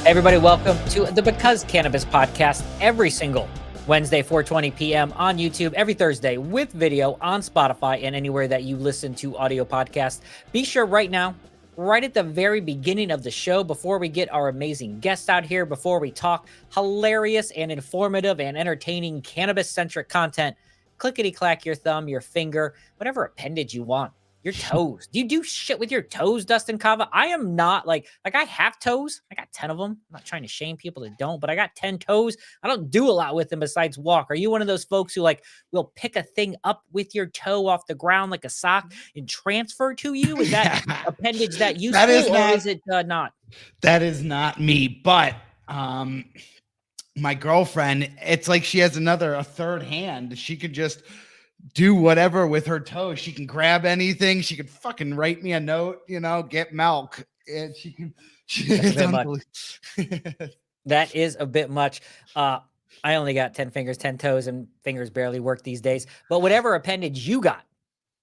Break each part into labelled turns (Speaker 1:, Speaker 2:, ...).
Speaker 1: Everybody, welcome to the Because Cannabis podcast every single Wednesday, 4:20 p.m. on YouTube, every Thursday with video on Spotify and anywhere that you listen to audio podcasts. Be sure right now, right at the very beginning of the show, before we get our amazing guests out here, before we talk hilarious and informative and entertaining cannabis-centric content, clickety-clack your thumb, your finger, whatever appendage you want. Your toes. Do you do shit with your toes, Dustin Kava? I am not like I have toes. I got 10 of them. I'm not trying to shame people that don't, but I got 10 toes. I don't do a lot with them besides walk. Are you one of those folks who will pick a thing up with your toe off the ground like a sock and transfer to you? Is that appendage that useful,
Speaker 2: that is not,
Speaker 1: or is it not?
Speaker 2: That is not me, but my girlfriend, it's like she has a third hand. She could just do whatever with her toes. She can grab anything. She could fucking write me a note, get milk. And she can.
Speaker 1: That is a bit much. I only got 10 fingers, 10 toes, and fingers barely work these days. But whatever appendage you got,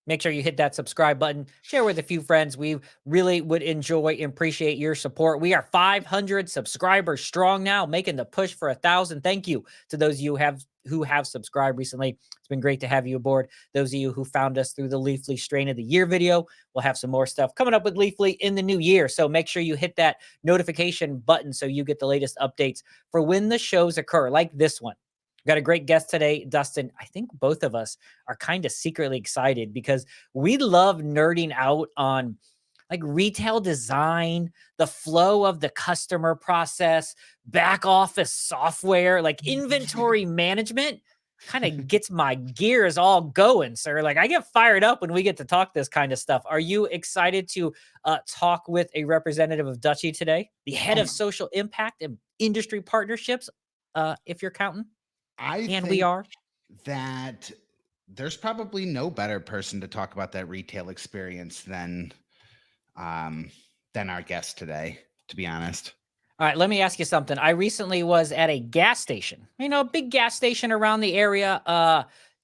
Speaker 1: make sure you hit that subscribe button, share with a few friends. We really would enjoy and appreciate your support. We are 500 subscribers strong now, making the push for 1,000. Thank you to those of you who have subscribed recently. It's been great to have you aboard. Those of you who found us through the Leafly Strain of the Year video, we'll have some more stuff coming up with Leafly in the new year. So make sure you hit that notification button so you get the latest updates for when the shows occur, like this one. Got a great guest today, Dustin. I think both of us are kind of secretly excited because we love nerding out on like retail design, the flow of the customer process, back office software, like inventory management. Kind of gets my gears all going, sir. Like I get fired up when we get to talk this kind of stuff. Are you excited to talk with a representative of Dutchy today, the head of social impact and industry partnerships, if you're counting?
Speaker 2: I think
Speaker 1: we are
Speaker 2: that there's probably no better person to talk about that retail experience than our guest today, to be honest.
Speaker 1: All right, let me ask you something. I recently was at a gas station, a big gas station around the area.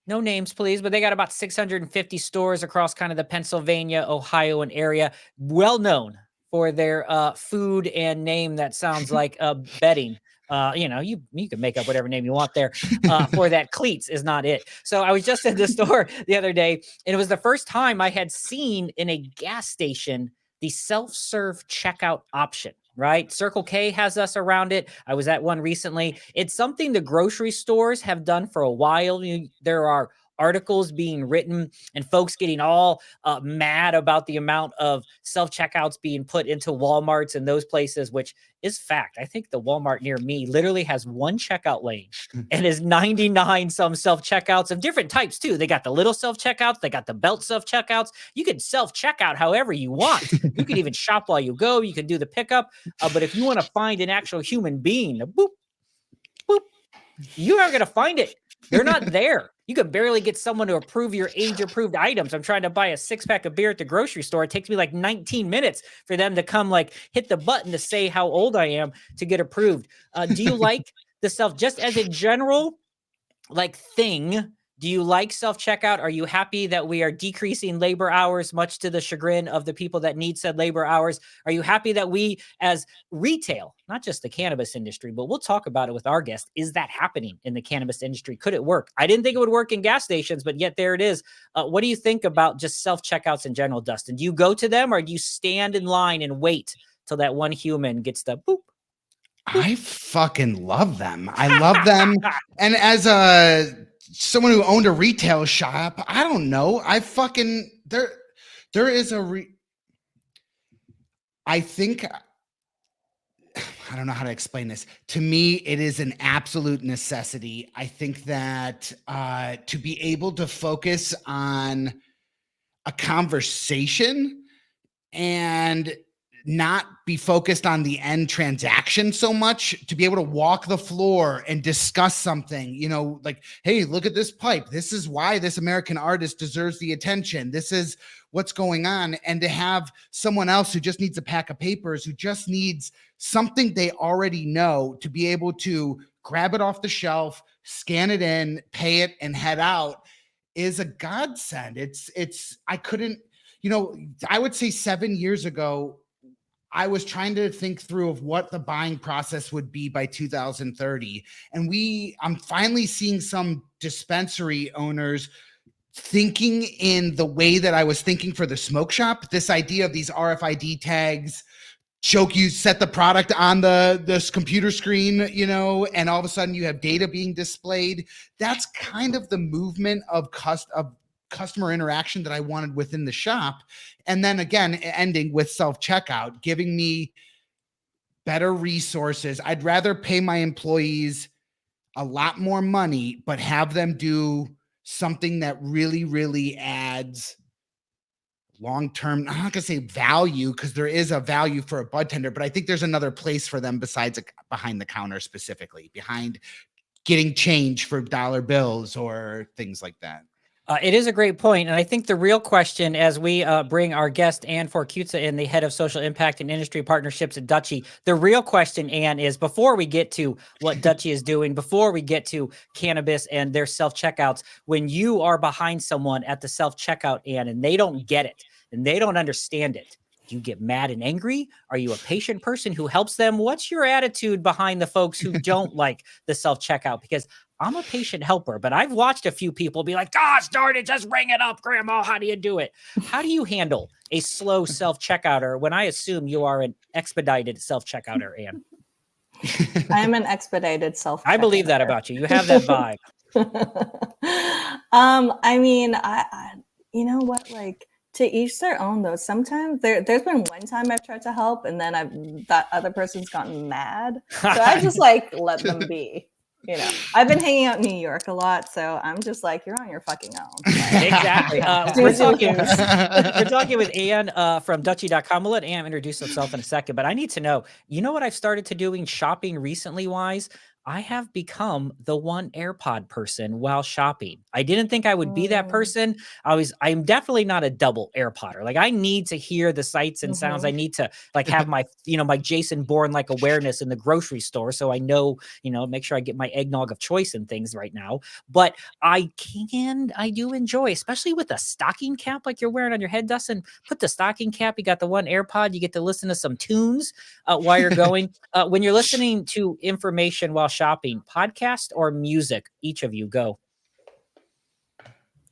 Speaker 1: No names, please, but they got about 650 stores across kind of the Pennsylvania, Ohio, and area, well known for their food and name that sounds like betting. You can make up whatever name you want there. For that, cleats is not it. So I was just at the store the other day, and it was the first time I had seen in a gas station the self-serve checkout option. Right? Circle K has us around it. I was at one recently. It's something the grocery stores have done for a while. There are articles being written and folks getting all mad about the amount of self-checkouts being put into Walmarts and those places, which is fact. I think the Walmart near me literally has one checkout lane and is 99 some self-checkouts of different types too. They got the little self-checkouts. They got the belt self-checkouts. You can self-checkout however you want. You can even shop while you go. You can do the pickup. But if you want to find an actual human being, boop, boop, you aren't going to find it. They're not there. You can barely get someone to approve your age-approved items. I'm trying to buy a 6-pack of beer at the grocery store. It takes me like 19 minutes for them to come hit the button to say how old I am to get approved. Do you like the just as a general thing? Do you like self-checkout? Are you happy that we are decreasing labor hours, much to the chagrin of the people that need said labor hours? Are you happy that we, as retail, not just the cannabis industry, but we'll talk about it with our guest, is that happening in the cannabis industry? Could it work? I didn't think it would work in gas stations, but yet there it is. What do you think about just self-checkouts in general, Dustin? Do you go to them or do you stand in line and wait till that one human gets the boop?
Speaker 2: I fucking love them. I love them. And as someone who owned a retail shop, I don't know. There is I think, I don't know how to explain this. To me, it is an absolute necessity. I think that to be able to focus on a conversation and not be focused on the end transaction so much, to be able to walk the floor and discuss something, hey, look at this pipe. This is why this American artist deserves the attention. This is what's going on. And to have someone else who just needs a pack of papers, who just needs something they already know, to be able to grab it off the shelf, scan it in, pay it, and head out is a godsend. I couldn't, I would say 7 years ago, I was trying to think through of what the buying process would be by 2030. And I'm finally seeing some dispensary owners thinking in the way that I was thinking for the smoke shop. This idea of these RFID tags, you set the product on this computer screen, and all of a sudden you have data being displayed. That's kind of the movement of customer interaction that I wanted within the shop. And then again, ending with self-checkout, giving me better resources. I'd rather pay my employees a lot more money, but have them do something that really, really adds long-term, I'm not gonna say value, because there is a value for a bud tender, but I think there's another place for them besides behind the counter, specifically behind getting change for dollar bills or things like that.
Speaker 1: It is a great point. And I think the real question, as we bring our guest, Anne Forkutza, in, the head of social impact and industry partnerships at Dutchy, the real question, Anne, is before we get to what Dutchy is doing, before we get to cannabis and their self-checkouts, when you are behind someone at the self-checkout, Anne, and they don't get it and they don't understand it, do you get mad and angry? Are you a patient person who helps them? What's your attitude behind the folks who don't like the self-checkout? Because I'm a patient helper, but I've watched a few people be like, gosh darn it, just ring it up, Grandma. How do you do it? How do you handle a slow self-checkouter when I assume you are an expedited self-checkouter, Anne?
Speaker 3: I'm an expedited self-checkouter.
Speaker 1: I believe that about you. You have that vibe.
Speaker 3: I mean, I you know what, like, to each their own, though. Sometimes there's been one time I've tried to help and then that other person's gotten mad. So I just like let them be. I've been hanging out in New York a lot, so I'm just like, you're on your fucking own. Like,
Speaker 1: exactly. We're talking with Anne from Dutchy.com. We'll let Anne introduce herself in a second, but I need to know, what I've started to doing shopping recently wise? I have become the one AirPod person while shopping. I didn't think I would be that person. I'm definitely not a double AirPodder. Like, I need to hear the sights and sounds. I need to like have my, my Jason Bourne like awareness in the grocery store. So I know, make sure I get my eggnog of choice and things right now. But I do enjoy, especially with a stocking cap like you're wearing on your head, Dustin. Put the stocking cap, you got the one AirPod, you get to listen to some tunes while you're going. When you're listening to information while shopping, podcast or music, each of you go.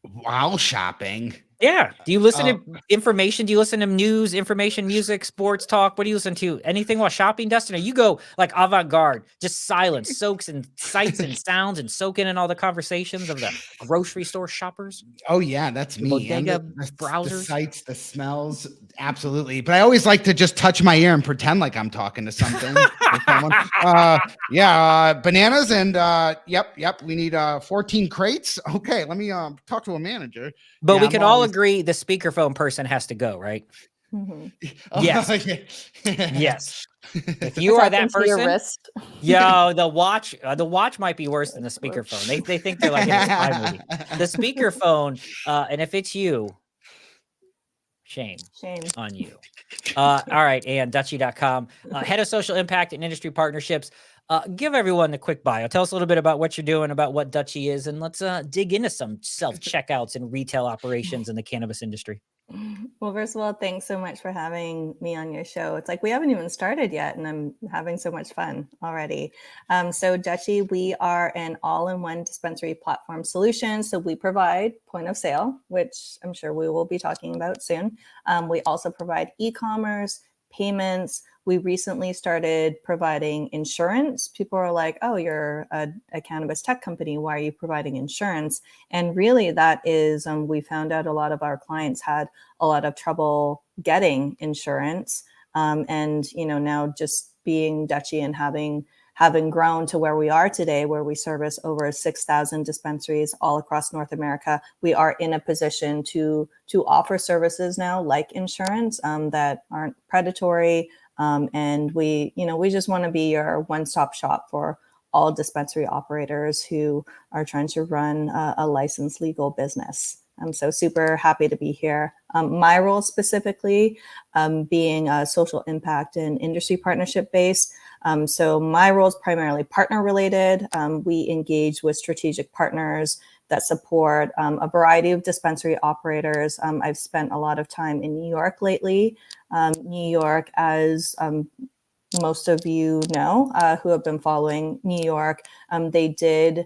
Speaker 2: While shopping?
Speaker 1: Yeah. Do you listen to information? Do you listen to news, information, music, sports talk? What do you listen to? Anything while shopping, Dustin? Or you go like avant-garde, just silence, soaks and sights and sounds and soaking in all the conversations of the grocery store shoppers?
Speaker 2: Oh yeah, that's me.
Speaker 1: Bodega
Speaker 2: And
Speaker 1: browsers.
Speaker 2: the sights, the smells, absolutely. But I always like to just touch my ear and pretend like I'm talking to something. Bananas and yep. We need 14 crates. Okay, let me talk to a manager.
Speaker 1: But we can all agree the speakerphone person has to go, right?
Speaker 3: Mm-hmm.
Speaker 1: Yes. Yes. If you are that person, the watch might be worse than the speakerphone. They think they're like in a spy movie. The speakerphone, and if it's you, shame on you. All right, Anne, Dutchy.com, head of social impact and industry partnerships. Give everyone a quick bio. Tell us a little bit about what you're doing, about what Dutchy is, and let's dig into some self-checkouts and retail operations in the cannabis industry.
Speaker 3: Well, first of all, thanks so much for having me on your show. It's like we haven't even started yet, and I'm having so much fun already. So Dutchy, we are an all-in-one dispensary platform solution. So we provide point of sale, which I'm sure we will be talking about soon. We also provide e-commerce, payments. We recently started providing insurance. People are like, oh, you're a cannabis tech company. Why are you providing insurance? And really that is, we found out a lot of our clients had a lot of trouble getting insurance. And, now just being Dutchy and having grown to where we are today, where we service over 6,000 dispensaries all across North America, we are in a position to offer services now like insurance that aren't predatory. And we just want to be your one-stop shop for all dispensary operators who are trying to run a licensed legal business. I'm so super happy to be here. My role specifically being a social impact and industry partnership based. So my role is primarily partner related. We engage with strategic partners that support a variety of dispensary operators. I've spent a lot of time in New York lately. New York, as most of you know, who have been following New York, they did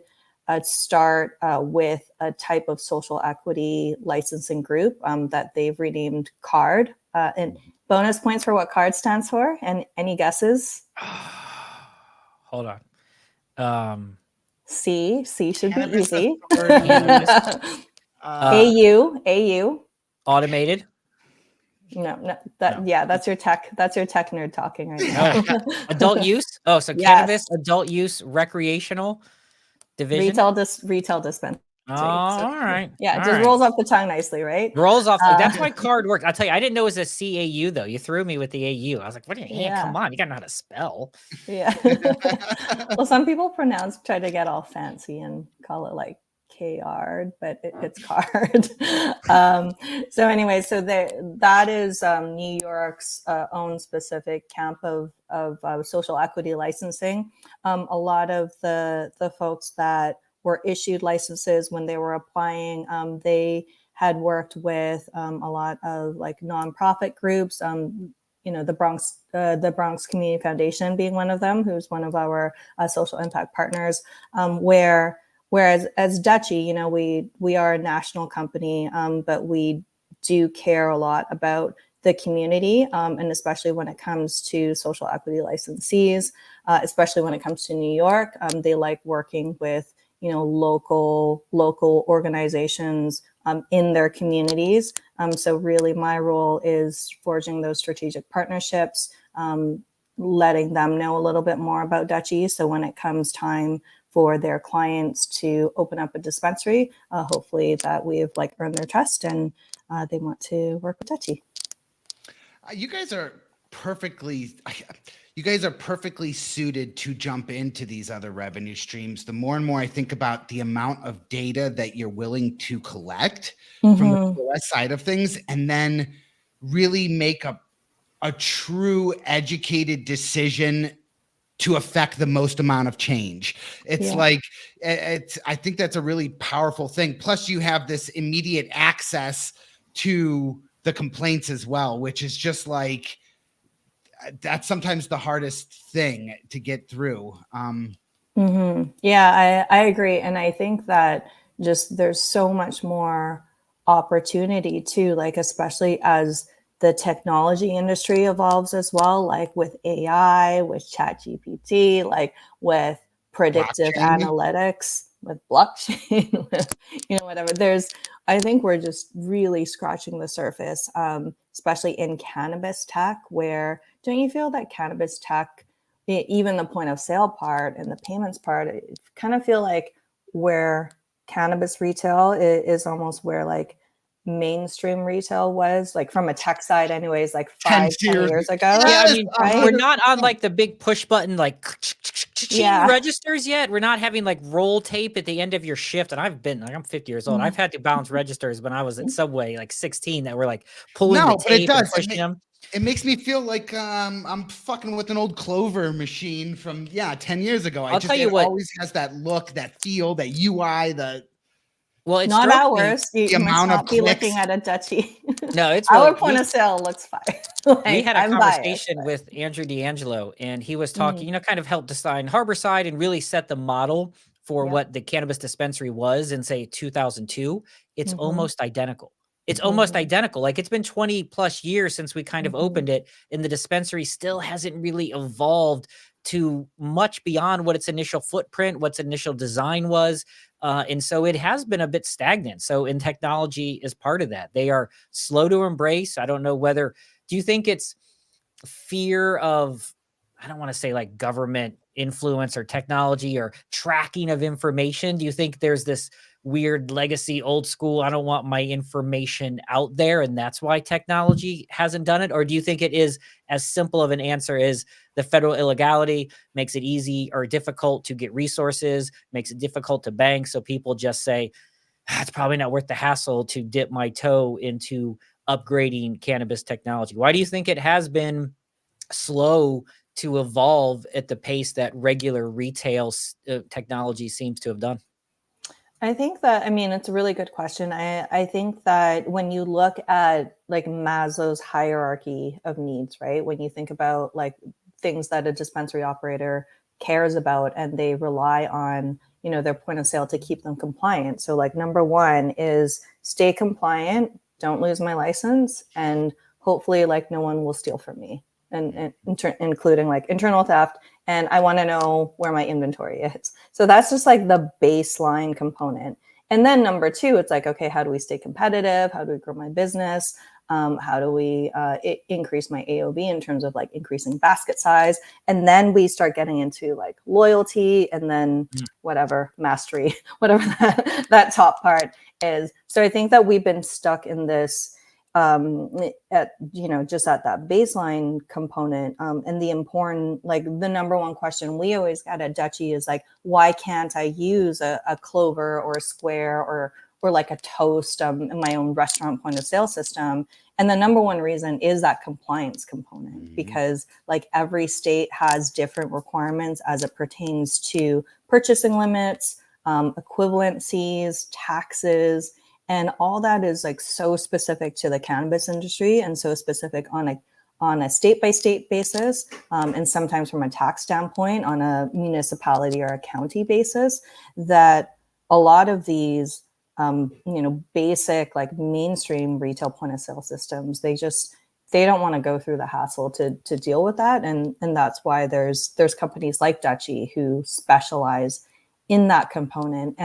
Speaker 3: start with a type of social equity licensing group that they've renamed CARD. And bonus points for what CARD stands for. And any guesses?
Speaker 1: Hold on.
Speaker 3: C should be
Speaker 2: Cannabis
Speaker 3: easy.
Speaker 2: Authority.
Speaker 3: AU.
Speaker 1: Automated.
Speaker 3: No, that's your tech nerd talking right now.
Speaker 1: No. Adult use. Oh, so
Speaker 3: Yes.
Speaker 1: cannabis, adult use, recreational division.
Speaker 3: Retail dispensary.
Speaker 1: Oh, all right.
Speaker 3: Yeah, it
Speaker 1: all
Speaker 3: just
Speaker 1: right.
Speaker 3: rolls off the tongue nicely, right?
Speaker 1: Rolls off. That's why CARD works. I'll tell you, I didn't know it was a CAU though. You threw me with the AU. I was like, what?
Speaker 3: Yeah.
Speaker 1: Come on, you gotta know how to spell.
Speaker 3: Yeah. Well, some people try to get all fancy and call it like KARD, but it's CARD. So anyway, that is New York's own specific camp of social equity licensing. A lot of the folks that were issued licenses when they were applying, they had worked with a lot of like nonprofit groups. The Bronx Community Foundation being one of them, who's one of our social impact partners. Whereas as Dutchy, we are a national company, but we do care a lot about the community, and especially when it comes to social equity licensees, especially when it comes to New York. They like working with local organizations in their communities. So really my role is forging those strategic partnerships, letting them know a little bit more about Dutchy. So when it comes time for their clients to open up a dispensary, hopefully that we've earned their trust and they want to work with Dutchy.
Speaker 2: You guys are perfectly suited to jump into these other revenue streams. The more and more I think about the amount of data that you're willing to collect from the OS side of things, and then really make a true educated decision to affect the most amount of change. It's I think that's a really powerful thing. Plus you have this immediate access to the complaints as well, which is just that's sometimes the hardest thing to get through.
Speaker 3: Yeah, I agree. And I think that just there's so much more opportunity too, especially as the technology industry evolves as well, with AI, with ChatGPT, with predictive analytics, with blockchain, with whatever. I think we're just really scratching the surface, especially in cannabis tech, where don't you feel that cannabis tech, even the point of sale part and the payments part, I kind of feel like where cannabis retail is almost where mainstream retail was, from a tech side anyways, 10 years ago.
Speaker 1: Yeah, I mean, we're not on the big push button registers yet. We're not having roll tape at the end of your shift. And I'm 50 years old. I've had to balance registers when I was at Subway 16 that were pulling the tape and pushing them.
Speaker 2: It makes me feel like I'm fucking with an old Clover machine from 10 years ago.
Speaker 1: I'll tell you what,
Speaker 2: always has that look, that feel, that UI,
Speaker 3: well, it's not ours. You must not be looking at a Dutchy.
Speaker 1: No, it's
Speaker 3: our point of sale looks fine.
Speaker 1: We had a conversation with Andrew D'Angelo, and he was talking, kind of helped design Harborside and really set the model for what the cannabis dispensary was in, say, 2002. It's almost identical. It's almost identical. It's been 20 plus years since we kind of opened it, and the dispensary still hasn't really evolved to much beyond what its initial footprint, what's initial design was. And so it has been a bit stagnant. So in technology is part of that. They are slow to embrace. I don't know whether, do you think it's fear of, I don't want to say government influence or technology or tracking of information? Do you think there's this weird legacy, old school, I don't want my information out there, and that's why technology hasn't done it? Or do you think it is as simple of an answer as the federal illegality makes it easy or difficult to get resources, makes it difficult to bank, so people just say, it's probably not worth the hassle to dip my toe into upgrading cannabis technology? Why do you think it has been slow to evolve at the pace that regular retail technology seems to have done?
Speaker 3: I think that, I mean, it's a really good question. I think that when you look at like Maslow's hierarchy of needs, right? When you think about like things that a dispensary operator cares about and they rely on, you know, their point of sale to keep them compliant. So like number one is stay compliant, don't lose my license, and hopefully like no one will steal from me. And including like internal theft, and I want to know where my inventory is. So that's just like the baseline component. And then number two, it's like, okay, how do we stay competitive? How do we grow my business? How do we increase my AOV in terms of like increasing basket size? And then we start getting into like loyalty and then whatever mastery, whatever that top part is. So I think that we've been stuck in this at, you know, just at that baseline component. And the important, like the number one question we always get at Dutchy is like, why can't I use a Clover or a Square or like a Toast in my own restaurant point of sale system? And the number one reason is that compliance component, because like every state has different requirements as it pertains to purchasing limits, equivalencies, taxes, and all that is like so specific to the cannabis industry and so specific on a state by state basis, and sometimes from a tax standpoint on a municipality or a county basis, that a lot of these you know, basic like mainstream retail point of sale systems, they don't want to go through the hassle to deal with that, and that's why there's companies like Dutchy who specialize in that component.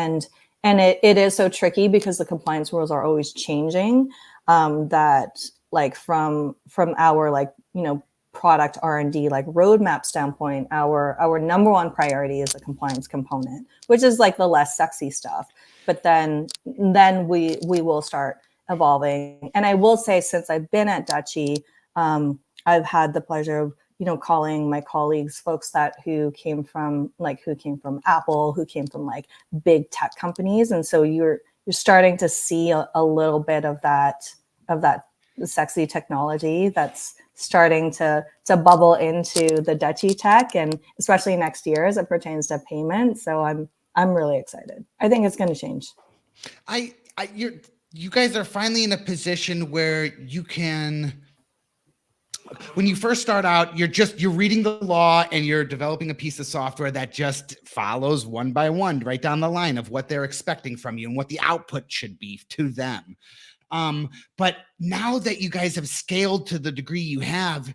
Speaker 3: And it is so tricky because the compliance rules are always changing, that like from our like, you know, product R&D like roadmap standpoint, our number one priority is the compliance component, which is like the less sexy stuff. But then we will start evolving. And I will say, since I've been at Dutchy, I've had the pleasure of, you know, calling my colleagues, folks who came from Apple, who came from like big tech companies. And so you're starting to see a little bit of that sexy technology that's starting to bubble into the Dutchy tech, and especially next year as it pertains to payment. So I'm really excited. I think it's going to change.
Speaker 2: You guys are finally in a position where you can, when you first start out, you're reading the law and you're developing a piece of software that just follows one by one right down the line of what they're expecting from you and what the output should be to them. But now that you guys have scaled to the degree you have,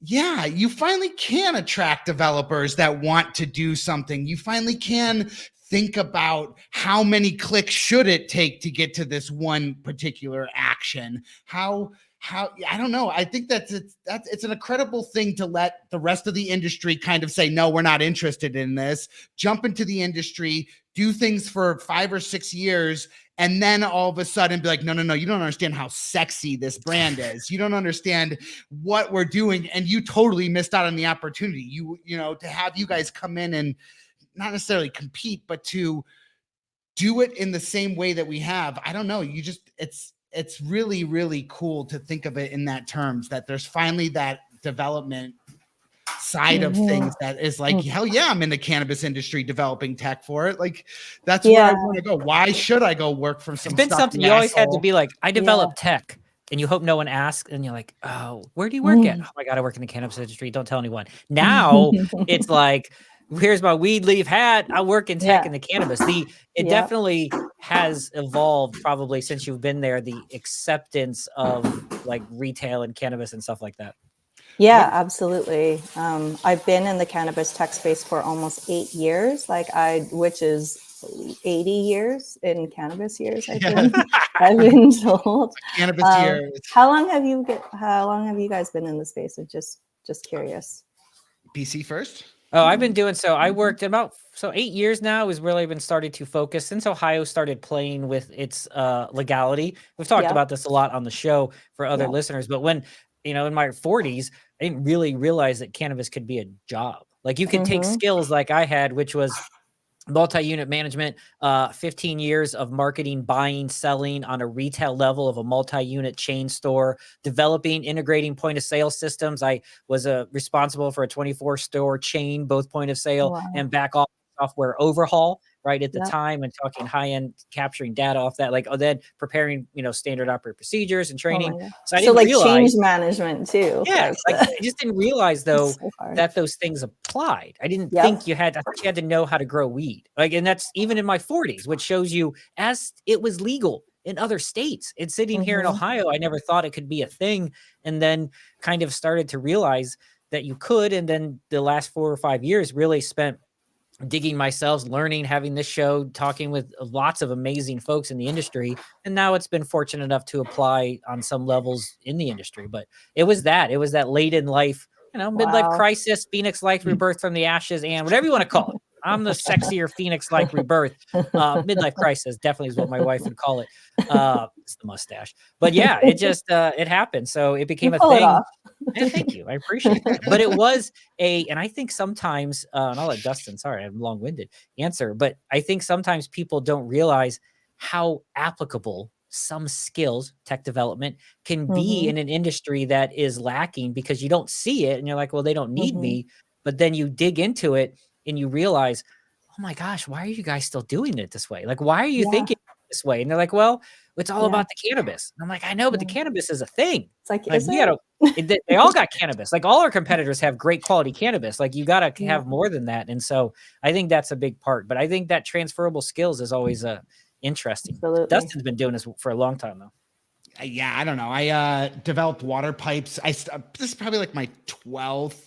Speaker 2: yeah, you finally can attract developers that want to do something. You finally can think about how many clicks should it take to get to this one particular action. How I don't know. I think it's an incredible thing to let the rest of the industry kind of say, no, we're not interested in this. Jump into the industry, do things for 5 or 6 years, and then all of a sudden be like, no, you don't understand how sexy this brand is. You don't understand what we're doing. And you totally missed out on the opportunity. You know, to have you guys come in and not necessarily compete, but to do it in the same way that we have. I don't know. It's really, really cool to think of it in that terms, that there's finally that development side of things that is like, hell yeah, I'm in the cannabis industry developing tech for it. Like, that's where I want to go. Why should I go work for some?
Speaker 1: It's been something you always had to be like, I develop tech, and you hope no one asks, and you're like, oh, where do you work at? Oh my God, I work in the cannabis industry. Don't tell anyone. Now it's like, here's my weed leaf hat. I work in tech and the cannabis. It definitely has evolved probably since you've been there, the acceptance of like retail and cannabis and stuff like that.
Speaker 3: Yeah, absolutely. I've been in the cannabis tech space for almost 8 years, which is 80 years in cannabis years. I've been told.
Speaker 2: Cannabis years.
Speaker 3: How long have you guys been in the space? I'm just curious.
Speaker 2: BC first.
Speaker 1: Oh, I've been doing so. I worked about 8 years now is really been started to focus since Ohio started playing with its legality. We've talked about this a lot on the show for other listeners, but when, you know, in my 40s, I didn't really realize that cannabis could be a job. Like you could take skills like I had, which was multi-unit management, 15 years of marketing, buying, selling on a retail level of a multi-unit chain store, developing, integrating point of sale systems. I was responsible for a 24 store chain, both point of sale and back office software overhaul, right at the
Speaker 3: Yep.
Speaker 1: time and talking high end, capturing data off that, like, oh, then preparing, standard operating procedures and
Speaker 3: Oh my
Speaker 1: training.
Speaker 3: God.
Speaker 1: So I
Speaker 3: So
Speaker 1: didn't
Speaker 3: like change
Speaker 1: realize,
Speaker 3: management too.
Speaker 1: yeah, like I just didn't realize though
Speaker 3: so hard.
Speaker 1: that those things applied. I didn't
Speaker 3: Yep.
Speaker 1: think I thought you had to know how to grow weed. Like, and that's even in my 40s, which shows you as it was legal in other states. And sitting here in
Speaker 3: Mhm.
Speaker 1: Ohio, I never thought it could be a thing. And then kind of started to realize that you could. And then the last 4 or 5 years really spent digging myself, learning, having this show, talking with lots of amazing folks in the industry. And now it's been fortunate enough to apply on some levels in the industry. But it was that late in life, midlife
Speaker 3: Wow.
Speaker 1: crisis, Phoenix-like rebirth from the ashes, and whatever you want to call it. I'm the sexier Phoenix-like rebirth. Midlife crisis definitely is what my wife would call it. It's the mustache. But yeah, it just, it happened. So it became
Speaker 3: You
Speaker 1: a
Speaker 3: pull it
Speaker 1: thing.
Speaker 3: off.
Speaker 1: Yeah, thank you. I appreciate that. But it was and I think sometimes, and I'll let Dustin, sorry, I'm long-winded, answer, but I think sometimes people don't realize how applicable some skills, tech development, can be
Speaker 3: Mhm.
Speaker 1: in an industry that is lacking because you don't see it and you're like, well, they don't need
Speaker 3: Mhm.
Speaker 1: me. But then you dig into it and you realize, oh my gosh, why are you guys still doing it this way? Like, why are you
Speaker 3: Yeah.
Speaker 1: thinking this way? And they're like, well, it's all
Speaker 3: Yeah.
Speaker 1: about the cannabis. And I'm like, I know, but the
Speaker 3: Yeah.
Speaker 1: cannabis is a thing.
Speaker 3: It's like,
Speaker 1: Like,
Speaker 3: is
Speaker 1: we
Speaker 3: it?
Speaker 1: gotta they all got cannabis. Like, all our competitors have great quality cannabis. Like, you gotta
Speaker 3: Yeah.
Speaker 1: have more than that. And so I think that's a big part. But I think that transferable skills is always interesting.
Speaker 3: Absolutely.
Speaker 1: Dustin's been doing this for a long time though.
Speaker 2: Yeah, I don't know. I developed water pipes. This is probably like my 12th,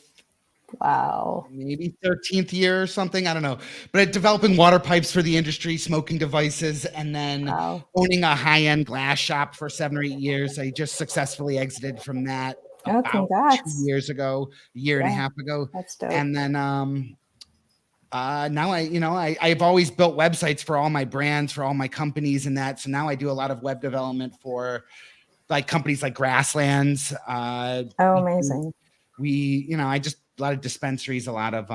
Speaker 3: Wow.
Speaker 2: maybe 13th year or something. I don't know. But developing water pipes for the industry, smoking devices, and then
Speaker 3: Wow.
Speaker 2: owning a high-end glass shop for 7 or 8 years. I just successfully exited from that
Speaker 3: Oh,
Speaker 2: about 2
Speaker 3: congrats.
Speaker 2: years ago, a year and a
Speaker 3: Yeah.
Speaker 2: half ago.
Speaker 3: That's dope.
Speaker 2: And then now I've always built websites for all my brands, for all my companies and that. So now I do a lot of web development for like companies like Grasslands.
Speaker 3: Oh, amazing.
Speaker 2: I just a lot of dispensaries, a lot of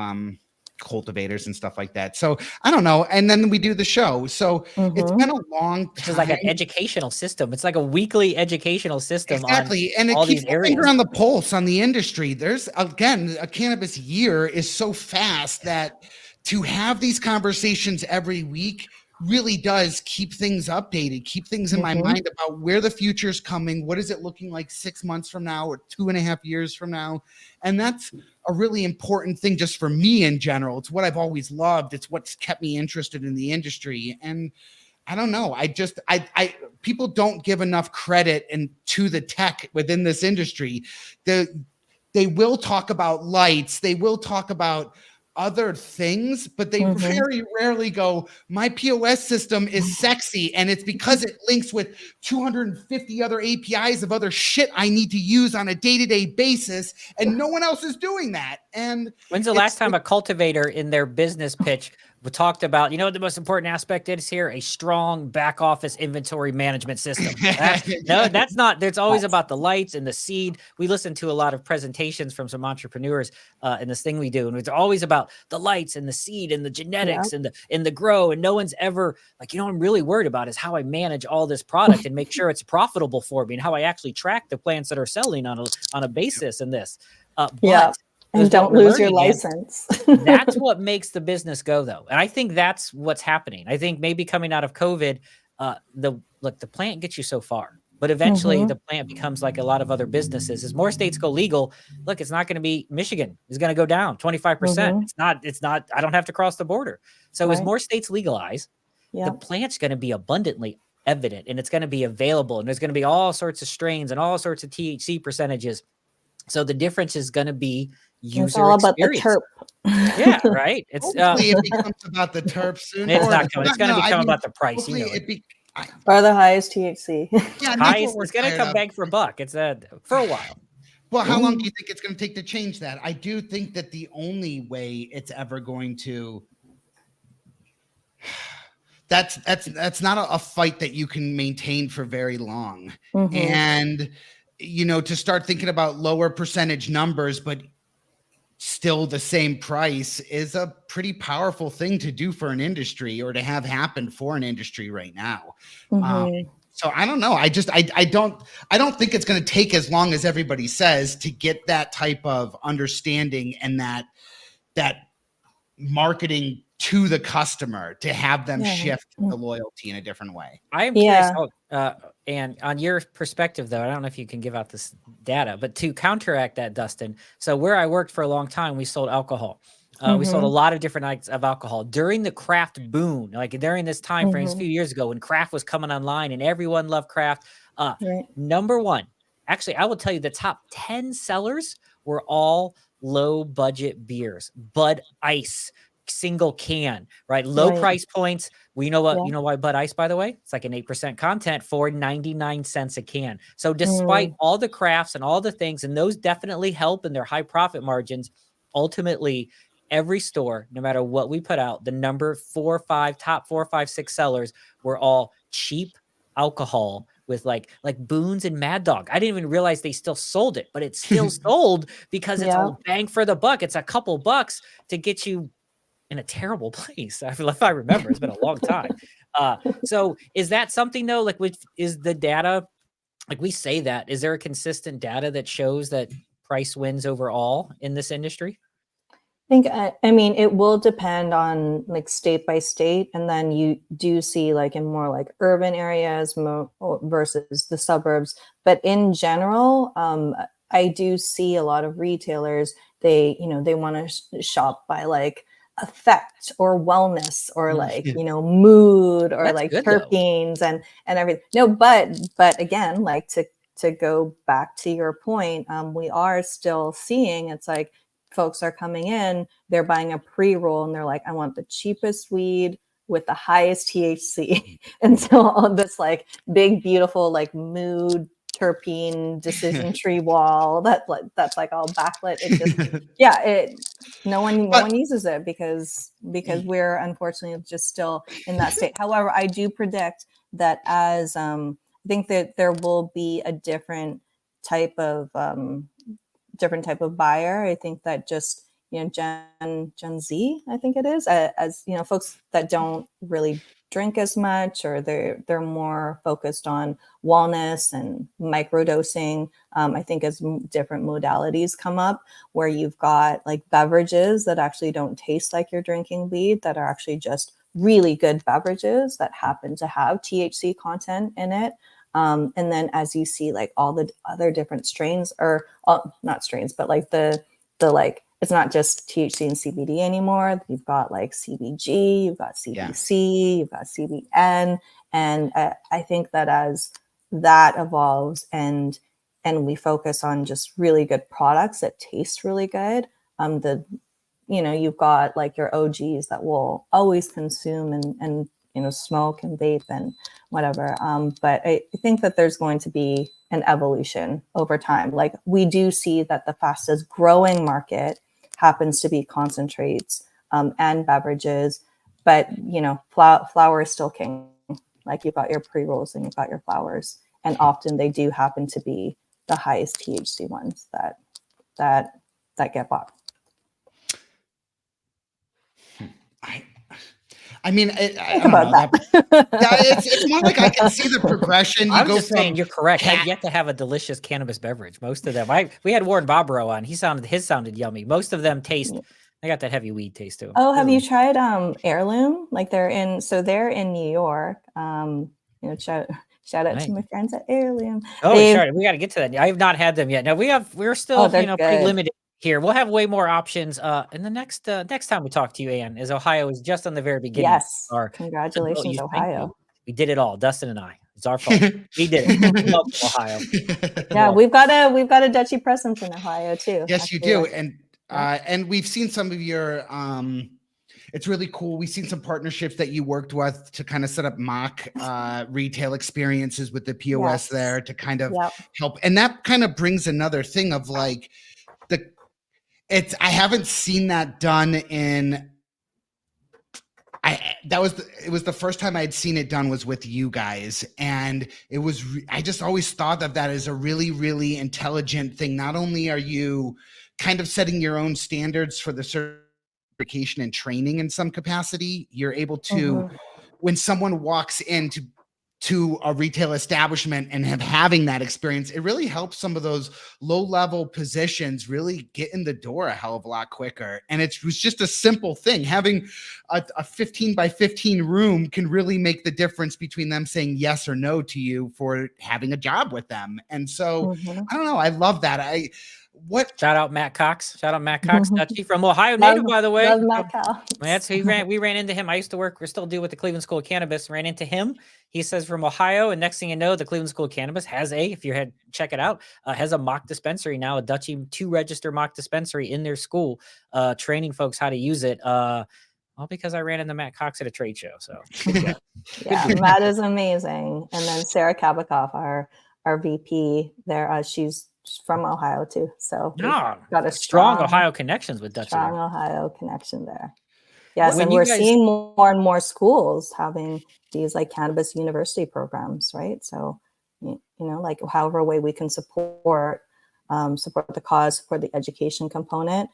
Speaker 2: cultivators and stuff like that. So I don't know. And then we do the show. So it's
Speaker 3: Mhm.
Speaker 2: been a long
Speaker 1: Which is like an
Speaker 2: time.
Speaker 1: educational system. It's like a weekly educational system
Speaker 2: Exactly.
Speaker 1: on
Speaker 2: And it
Speaker 1: all
Speaker 2: keeps
Speaker 1: these
Speaker 2: the finger
Speaker 1: areas.
Speaker 2: on the pulse on the industry. There's, again, a cannabis year is so fast that to have these conversations every week really does keep things updated, keep things in my
Speaker 3: Mhm.
Speaker 2: mind about where the future is coming. What is it looking like 6 months from now or 2.5 years from now? And that's a really important thing just for me in general. It's what I've always loved. It's what's kept me interested in the industry. And I don't know. I people don't give enough credit to the tech within this industry. They will talk about lights. They will talk about other things, but they
Speaker 3: Mhm.
Speaker 2: very rarely go, my POS system is sexy. And it's because it links with 250 other APIs of other shit I need to use on a day-to-day basis. And no one else is doing that. And
Speaker 1: when's the last time a cultivator in their business pitch talked about, what the most important aspect is here? A strong back office inventory management system. That's not, there's always about the lights and the seed. We listen to a lot of presentations from some entrepreneurs in this thing we do. And it's always about the lights and the seed and the genetics and the grow. And no one's ever like, what I'm really worried about is how I manage all this product and make sure it's profitable for me and how I actually track the plants that are selling on a basis in this.
Speaker 3: Yeah. And don't lose your license.
Speaker 1: That's what makes the business go, though. And I think that's what's happening. I think maybe coming out of COVID, the plant gets you so far, but eventually the plant becomes like a lot of other businesses. As more states go legal, look, it's not going to be Michigan is going to go down 25%. It's not, I don't have to cross the border. So as more states legalize, the plant's going to be abundantly evident and it's going to be available. And there's going to be all sorts of strains and all sorts of THC percentages. So the difference is going to be user
Speaker 3: it's all
Speaker 1: experience.
Speaker 3: about the terp.
Speaker 1: Yeah, right. It's
Speaker 2: hopefully it becomes about the terp soon.
Speaker 1: It's not going. It's going to become about the price.
Speaker 3: Or the highest THC.
Speaker 2: Yeah,
Speaker 1: highest. It's going to come back for a buck. It's for a while.
Speaker 2: Well, how long do you think it's going to take to change that? I do think that the only way it's ever going to that's not a fight that you can maintain for very long. And to start thinking about lower percentage numbers, but still the same price is a pretty powerful thing to do for an industry or to have happen for an industry right now. So I don't know. I don't think it's going to take as long as everybody says to get that type of understanding and that marketing to the customer to have them
Speaker 3: Yeah.
Speaker 2: shift the loyalty in a different way.
Speaker 1: I am curious, and on your perspective, though, I don't know if you can give out this data, but to counteract that, Dustin, so where I worked for a long time, we sold alcohol. We sold a lot of different types of alcohol during the craft boom, like during this time frame, a few years ago when craft was coming online and everyone loved craft. Number one, actually, I will tell you the top 10 sellers were all low budget beers, Bud Ice, single can, right? Low price points. We know what, you know why Bud Ice, by the way, it's like an 8% content for 99 cents a can. So despite all the crafts and all the things, and those definitely help in their high profit margins, ultimately every store, no matter what we put out, the number 4 or 5, top 4, 5, 6 sellers were all cheap alcohol with like Boone's and Mad Dog. I didn't even realize they still sold it, but it's still sold because it's a bang for the buck. It's a couple bucks to get you in a terrible place. If I remember, it's been a long time. So is that something though, like is the data, like we say that, is there a consistent data that shows that price wins overall in this industry?
Speaker 3: I think, I mean, it will depend on like state by state. And then you do see like in more like urban areas versus the suburbs. But in general, I do see a lot of retailers, they want to shop by like effect or wellness or like, mood or
Speaker 1: That's
Speaker 3: like
Speaker 1: good,
Speaker 3: terpenes and everything. No, but again, like to go back to your point, we are still seeing, it's like, folks are coming in, they're buying a pre-roll and they're like, I want the cheapest weed with the highest THC. And so all this like big, beautiful, like mood terpene decision tree wall that's like all backlit. It just, no one uses it because we're unfortunately just still in that state. However, I do predict that as I think that there will be a different type of buyer. I think that just, Gen Z, I think it is, as folks that don't really drink as much, or they're more focused on wellness and microdosing. I think as different modalities come up, where you've got like beverages that actually don't taste like you're drinking weed, that are actually just really good beverages that happen to have THC content in it. And then as you see like all the other different strains, or not strains, but like the like, it's not just THC and CBD anymore. You've got like CBG, you've got CBC, you've got CBN. And I think that as that evolves and we focus on just really good products that taste really good, you've got like your OGs that will always consume and smoke and vape and whatever. But I think that there's going to be an evolution over time. Like we do see that the fastest growing market happens to be concentrates and beverages, but flower is still king. Like you've got your pre-rolls and you've got your flowers, and often they do happen to be the highest THC ones that get bought.
Speaker 2: I mean, I
Speaker 3: don't know.
Speaker 2: It's more like I can see the progression.
Speaker 1: I'm just saying you're correct. I've yet to have a delicious cannabis beverage. Most of them, we had Warren Bobrow on. His sounded yummy. Most of them taste. They got that heavy weed taste to them.
Speaker 3: Oh, have you tried Heirloom? Like they're in New York. Shout out to my friends at Heirloom.
Speaker 1: Oh, sorry, we got to get to that. I have not had them yet. No, we're still pretty limited here. We'll have way more options. And the next time we talk to you, Anne, as Ohio is just on the very beginning.
Speaker 3: Yes, congratulations, Ohio.
Speaker 1: We did it all, Dustin and I. It's our fault. We did it. We love Ohio.
Speaker 3: Yeah, we've got a Dutchy presence in Ohio too.
Speaker 2: Yes, you do, and we've seen some of your. It's really cool. We've seen some partnerships that you worked with to kind of set up mock retail experiences with the POS there to kind of help. And that kind of brings another thing of like I haven't seen that done in. It was the first time I'd seen it done was with you guys. And it was, I just always thought of that as a really, really intelligent thing. Not only are you kind of setting your own standards for the certification and training in some capacity, you're able to, when someone walks in to a retail establishment and having that experience, it really helps some of those low-level positions really get in the door a hell of a lot quicker. And it was just a simple thing. Having a 15 by 15 room can really make the difference between them saying yes or no to you for having a job with them. And so I don't know, I love that.
Speaker 1: Shout out Matt Cox. Shout out Matt Cox, Dutchy from Ohio native, by the way.
Speaker 3: Love Matt Cox.
Speaker 1: That's who we ran into him. I used to work, we still do with the Cleveland School of Cannabis, ran into him. He says from Ohio. And next thing you know, the Cleveland School of Cannabis has if you had check it out, has a mock dispensary now, a Dutchy 2 register mock dispensary in their school, training folks how to use it. All because I ran into Matt Cox at a trade show. So
Speaker 3: yeah, Matt is amazing. And then Sarah Kabikoff, our VP there, she's from Ohio too. So got a
Speaker 1: strong Ohio connections with Dutchy.
Speaker 3: Strong Ohio connection there. Yes, and we're seeing more and more schools having these like cannabis university programs, right? So, you know, like however way we can support the cause, support the education component,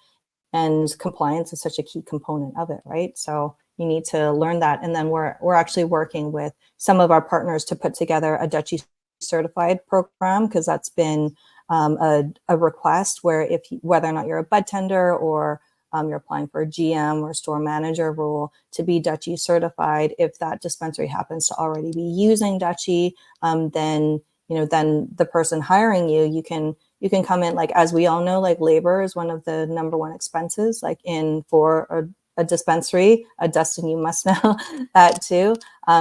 Speaker 3: and compliance is such a key component of it, right? So you need to learn that. And then we're actually working with some of our partners to put together a Dutchy certified program, because that's been a request where whether or not you're a bud tender or you're applying for a GM or store manager role, to be Dutchy certified. If that dispensary happens to already be using Dutchy, then the person hiring you can come in, like, as we all know, like labor is one of the #1 expenses, like for a dispensary. Dustin, you must know that too.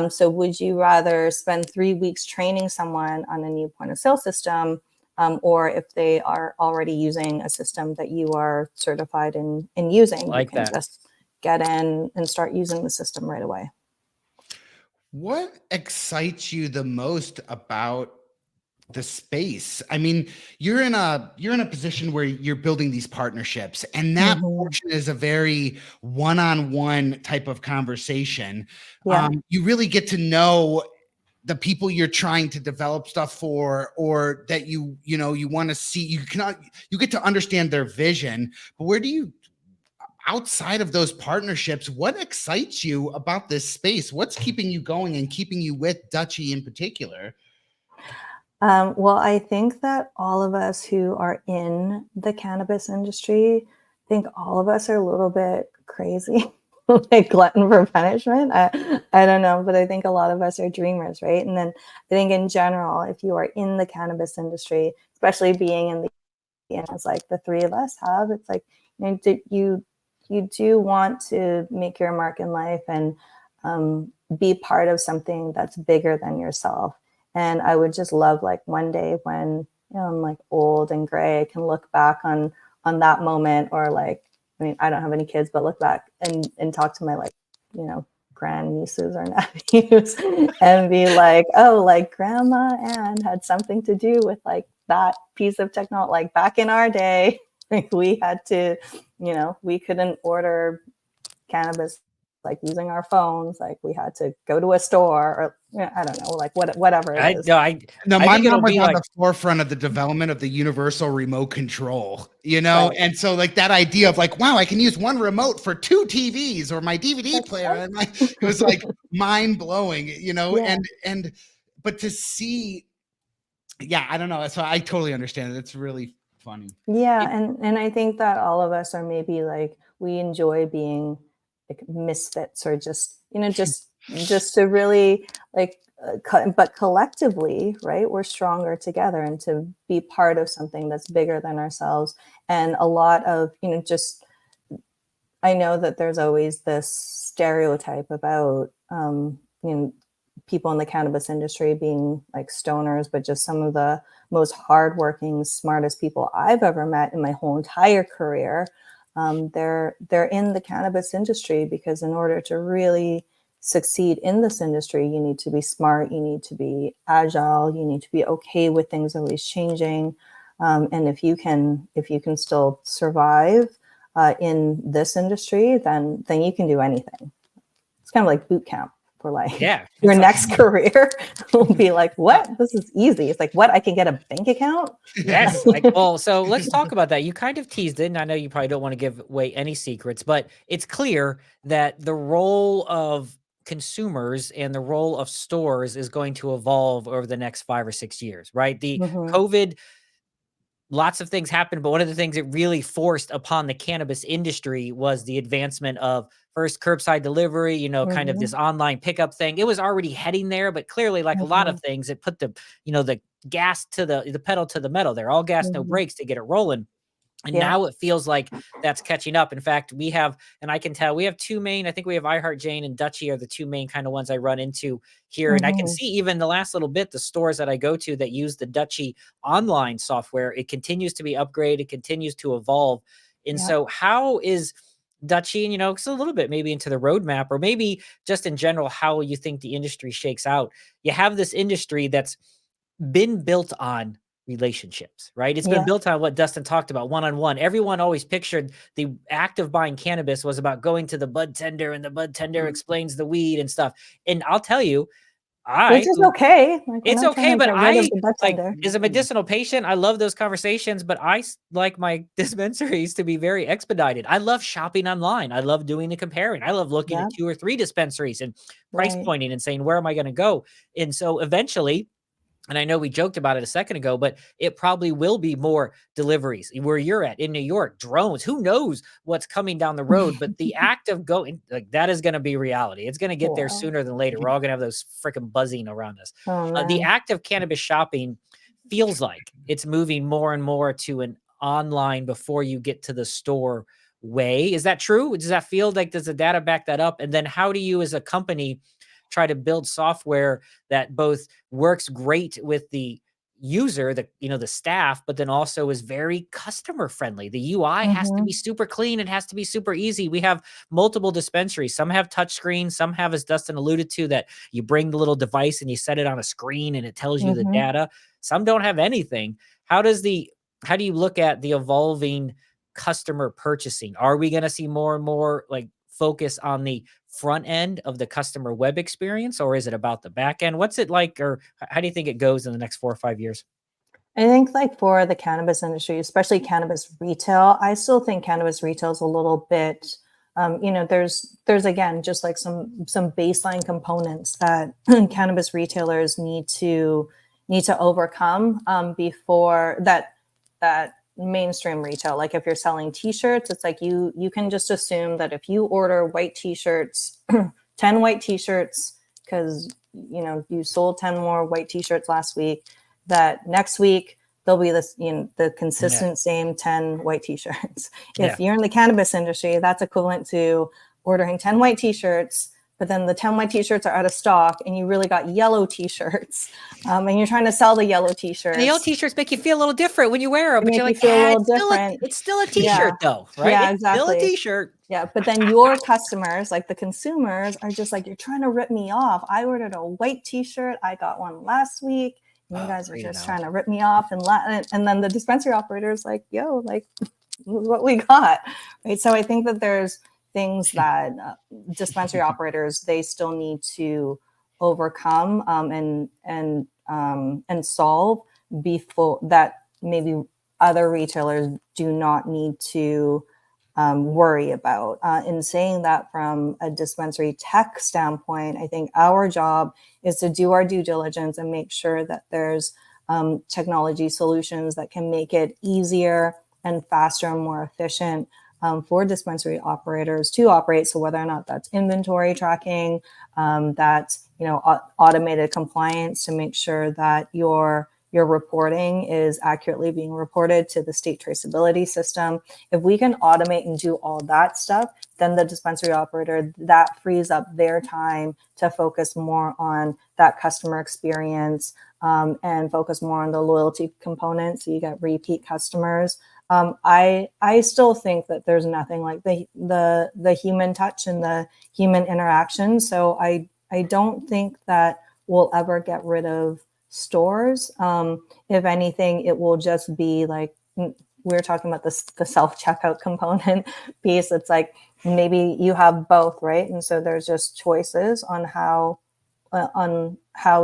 Speaker 3: So would you rather spend 3 weeks training someone on a new point of sale system, or if they are already using a system that you are certified in using, like you can just get in and start using the system right away.
Speaker 2: What excites you the most about the space? I mean, you're in a position where you're building these partnerships, and that portion is a very one-on-one type of conversation.
Speaker 3: Yeah.
Speaker 2: You really get to know the people you're trying to develop stuff for, or that you want to see. You get to understand their vision. But where do you, outside of those partnerships, what excites you about this space? What's keeping you going and keeping you with Dutchy in particular?
Speaker 3: Well, I think that all of us who are in the cannabis industry, I think all of us are a little bit crazy, like glutton for punishment. I don't know, but I think a lot of us are dreamers, right? And then I think in general, if you are in the cannabis industry, especially being in the, as like the three of us have, it's like, you do want to make your mark in life and be part of something that's bigger than yourself. And I would just love, like, one day when I'm like old and gray, I can look back on that moment, or like, I mean, I don't have any kids, but look back and talk to my, like, grand nieces or nephews and be like, oh, like Grandma Anne had something to do with like that piece of technology. Like back in our day, like we had to, we couldn't order cannabis like using our phones, like we had to go to a store, or I don't know, like whatever it is.
Speaker 2: My mom was on the forefront of the development of the universal remote control, right. And so like that idea of like, wow, I can use one remote for 2 TVs or my DVD player, and like it was like mind blowing, yeah. and but to see, I don't know, so I totally understand it. It's really funny.
Speaker 3: Yeah, and I think that all of us are maybe like, we enjoy being like misfits, or just to really like but collectively, right, we're stronger together, and to be part of something that's bigger than ourselves. And a lot of just, I know that there's always this stereotype about people in the cannabis industry being like stoners, but just some of the most hardworking, smartest people I've ever met in my whole entire career. They're in the cannabis industry because in order to really succeed in this industry, you need to be smart, you need to be agile, you need to be okay with things always changing. And if you can still survive in this industry, then you can do anything. It's kind of like boot camp for like your next career will be like, what? This is easy. It's like, what? I can get a bank account?
Speaker 1: Yes. So let's talk about that. You kind of teased it, and I know you probably don't want to give away any secrets, but it's clear that the role of consumers and the role of stores is going to evolve over the next 5 or 6 years, right? The
Speaker 3: Mhm.
Speaker 1: COVID, lots of things happened, but one of the things it really forced upon the cannabis industry was the advancement of first curbside delivery, kind of this
Speaker 3: Mhm.
Speaker 1: online pickup thing. It was already heading there, but clearly, like a lot of
Speaker 3: Mhm.
Speaker 1: things, it put the gas to the pedal to the metal there, all gas, no
Speaker 3: Mhm.
Speaker 1: brakes to get it rolling. And
Speaker 3: Yeah.
Speaker 1: now it feels like that's catching up. In fact, we have, and I can tell we have two main, I think we have iHeart Jane and Dutchy are the two main kind of ones I run into here. And I can
Speaker 3: Mhm.
Speaker 1: see even the last little bit, the stores that I go to that use the Dutchy online software, it continues to be upgraded, continues to evolve. And
Speaker 3: Yep.
Speaker 1: so how is Dutchy, and it's a little bit maybe into the roadmap, or maybe just in general, how you think the industry shakes out. You have this industry that's been built on relationships, right? It's been
Speaker 3: Yeah.
Speaker 1: built on what Dustin talked about, one-on-one. Everyone always pictured the act of buying cannabis was about going to the bud tender, and the bud tender explains the weed and stuff. And I'll tell you,
Speaker 3: Which is okay. Like, we're
Speaker 1: it's
Speaker 3: not trying
Speaker 1: okay,
Speaker 3: to
Speaker 1: but
Speaker 3: get rid of
Speaker 1: I
Speaker 3: the
Speaker 1: like,
Speaker 3: bartender.
Speaker 1: as a medicinal patient, I love those conversations, but like my dispensaries to be very expedited. I love shopping online. I love doing the comparing. I love looking at
Speaker 3: Yeah.
Speaker 1: 2 or 3 dispensaries and price
Speaker 3: Right.
Speaker 1: pointing and saying, where am I going to go? And so eventually, and I know we joked about it a second ago, but it probably will be more deliveries where you're at in New York, drones, who knows what's coming down the road, but the act of going, like, that is going to be reality. It's going to get there
Speaker 3: Wow.
Speaker 1: sooner than later. We're all going to have those freaking buzzing around us.
Speaker 3: Oh
Speaker 1: The
Speaker 3: man.
Speaker 1: act of cannabis shopping feels like it's moving more and more to an online before you get to the store way. Is that true? Does that feel like, does the data back that up? And then how do you as a company try to build software that both works great with the user, the staff, but then also is very customer friendly? The UI has to be
Speaker 3: Mhm.
Speaker 1: super clean. It has to be super easy. We have multiple dispensaries. Some have touch screens. Some have, as Dustin alluded to, that you bring the little device and you set it on a screen and it tells you the
Speaker 3: Mhm.
Speaker 1: data. Some don't have anything. How do you look at the evolving customer purchasing? Are we going to see more and more like focus on the front end of the customer web experience, or is it about the back end? What's it like, or how do you think it goes in the next 4 or 5 years?
Speaker 3: I think like for the cannabis industry, especially cannabis retail, I still think cannabis retail is a little bit, there's again just like some baseline components that cannabis retailers need to overcome before that mainstream retail. Like if you're selling T-shirts, it's like you can just assume that if you order white T-shirts, 10 white T-shirts, because you sold 10 more white T-shirts last week, that next week there'll be this, the
Speaker 1: Yeah.
Speaker 3: consistent same 10 white T-shirts.
Speaker 1: Yeah.
Speaker 3: If you're in the cannabis industry, that's equivalent to ordering 10 white T-shirts, but then the 10 white T-shirts are out of stock and you really got yellow T-shirts, and you're trying to sell the yellow T-shirts.
Speaker 1: And the yellow T-shirts make you feel a little different when you wear them,
Speaker 3: They
Speaker 1: but
Speaker 3: make
Speaker 1: you're
Speaker 3: you
Speaker 1: like,
Speaker 3: feel a little
Speaker 1: it's still
Speaker 3: different.
Speaker 1: it's still a
Speaker 3: Yeah.
Speaker 1: T-shirt though, right?
Speaker 3: Yeah,
Speaker 1: It's still a
Speaker 3: exactly.
Speaker 1: T-shirt.
Speaker 3: Yeah, but then your customers, like the consumers, are just like, you're trying to rip me off. I ordered a white T-shirt. I got one last week. And you guys are
Speaker 1: Great
Speaker 3: just
Speaker 1: analogy.
Speaker 3: trying to rip me off. And then the dispensary operator's like, yo, like, what we got, right? So I think that there's things that dispensary operators, they still need to overcome and solve before that maybe other retailers do not need to worry about. In saying that, from a dispensary tech standpoint, I think our job is to do our due diligence and make sure that there's technology solutions that can make it easier and faster and more efficient for dispensary operators to operate. So whether or not that's inventory tracking, that's automated compliance to make sure that your reporting is accurately being reported to the state traceability system. If we can automate and do all that stuff, then the dispensary operator, that frees up their time to focus more on that customer experience and focus more on the loyalty component. So you get repeat customers. I still think that there's nothing like the human touch and the human interaction. So I don't think that we'll ever get rid of stores. If anything, it will just be like we're talking about the self-checkout component piece. It's like maybe you have both, right? And so there's just choices on how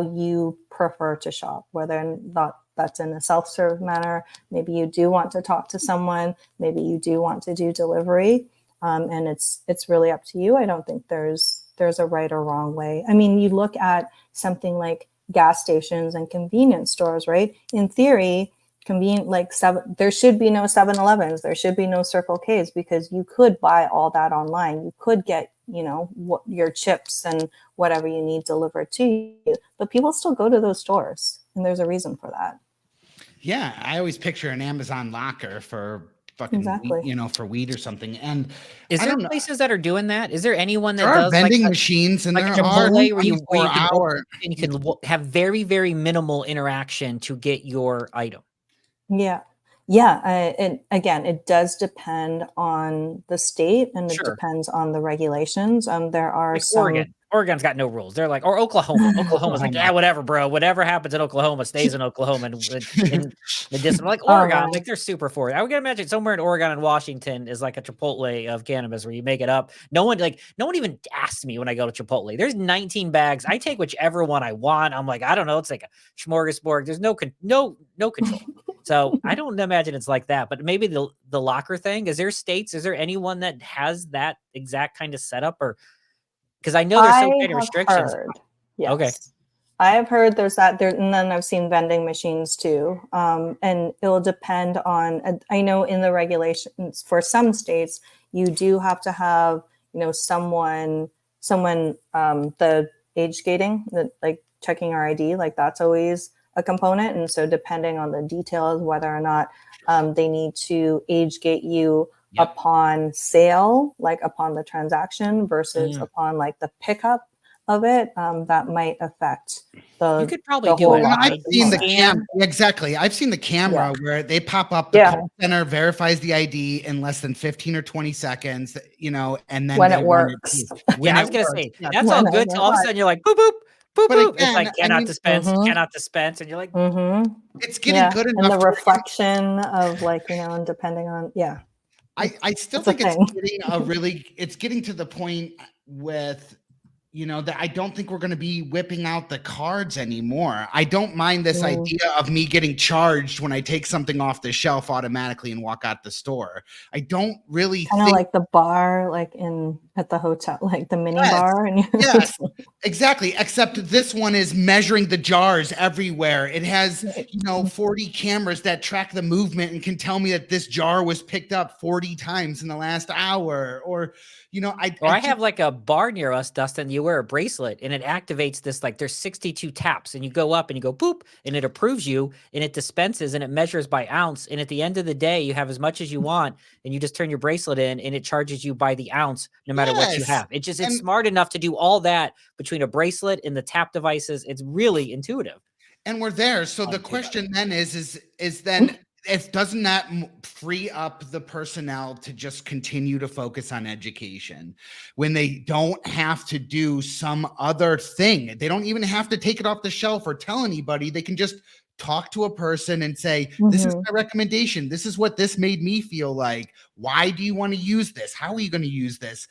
Speaker 3: you prefer to shop, whether or not that's in a self-serve manner. Maybe you do want to talk to someone. Maybe you do want to do delivery, and it's really up to you. I don't think there's there's a right or wrong way. I mean, you look at something like gas stations and convenience stores, right? In theory, there should be no 7-Elevens, there should be no Circle K's, because you could buy all that online. You could get, your chips and whatever you need delivered to you, but people still go to those stores, and there's a reason for that.
Speaker 2: Yeah, I always picture an Amazon locker for fucking
Speaker 3: Exactly.
Speaker 2: for weed or something. And
Speaker 1: Is
Speaker 2: I
Speaker 1: there
Speaker 2: don't know.
Speaker 1: places that are doing that? Is there anyone that
Speaker 2: There are
Speaker 1: does
Speaker 2: vending machines, and
Speaker 1: like a
Speaker 2: there are
Speaker 1: Chipotle where you
Speaker 2: 24-hour.
Speaker 1: and you can have very, very minimal interaction to get your item?
Speaker 3: Yeah. And again, it does depend on the state, and it
Speaker 1: Sure.
Speaker 3: depends on the regulations. There are
Speaker 1: Like
Speaker 3: some.
Speaker 1: Oregon's got no rules. They're like, or Oklahoma. Oklahoma's like, yeah, whatever, bro. Whatever happens in Oklahoma stays in Oklahoma. And the distance, like Oregon,
Speaker 3: man.
Speaker 1: like they're super for it. I would imagine somewhere in Oregon and Washington is like a Chipotle of cannabis where you make it up. No one even asks me when I go to Chipotle. There's 19 bags. I take whichever one I want. I'm like, I don't know. It's like a smorgasbord. There's no control. So I don't imagine it's like that. But maybe the locker thing. Is there anyone that has that exact kind of setup? Or because I know there's some kind of restrictions.
Speaker 3: Heard, yes.
Speaker 1: Okay.
Speaker 3: I have heard there's that there, and then I've seen vending machines too. And it will depend on, I know in the regulations for some states, you do have to have, someone, the age gating, like checking our ID, like that's always a component. And so depending on the details, whether or not they need to age gate you upon sale, like upon the transaction versus upon like the pickup of it, that might affect the.
Speaker 1: You could probably do
Speaker 3: whole
Speaker 1: it.
Speaker 3: lot.
Speaker 2: I've seen the camera. Exactly. I've seen the camera where they pop up. The call center verifies the ID in less than 15 or 20 seconds, and then
Speaker 3: when it works.
Speaker 1: I was going to say, that's all good. Till all of a sudden you're like, boop, boop, boop,
Speaker 2: But
Speaker 1: boop.
Speaker 2: again,
Speaker 1: It's like, cannot dispense. And you're like,
Speaker 2: it's getting good enough.
Speaker 3: And the reflection of and depending on,
Speaker 2: I still think it's getting to the point with, that I don't think we're going to be whipping out the cards anymore. I don't mind this idea of me getting charged when I take something off the shelf automatically and walk out the store. I don't really
Speaker 3: kind of like the bar, like at the hotel, like the mini bar. And
Speaker 2: yes, exactly. Except this one is measuring the jars everywhere. It has, 40 cameras that track the movement and can tell me that this jar was picked up 40 times in the last hour. Or, I
Speaker 1: have like a bar near us, Dustin. You wear a bracelet and it activates this, like there's 62 taps and you go up and you go boop and it approves you and it dispenses and it measures by ounce. And at the end of the day, you have as much as you want and you just turn your bracelet in and it charges you by the ounce, no matter what you have. It's smart enough to do all that between a bracelet and the tap devices. It's really intuitive.
Speaker 2: And we're there. So the question then is then, doesn't that free up the personnel to just continue to focus on education when they don't have to do some other thing? They don't even have to take it off the shelf or tell anybody. They can just talk to a person and say, this is my recommendation. This is what this made me feel like. Why do you want to use this? How are you going to use this?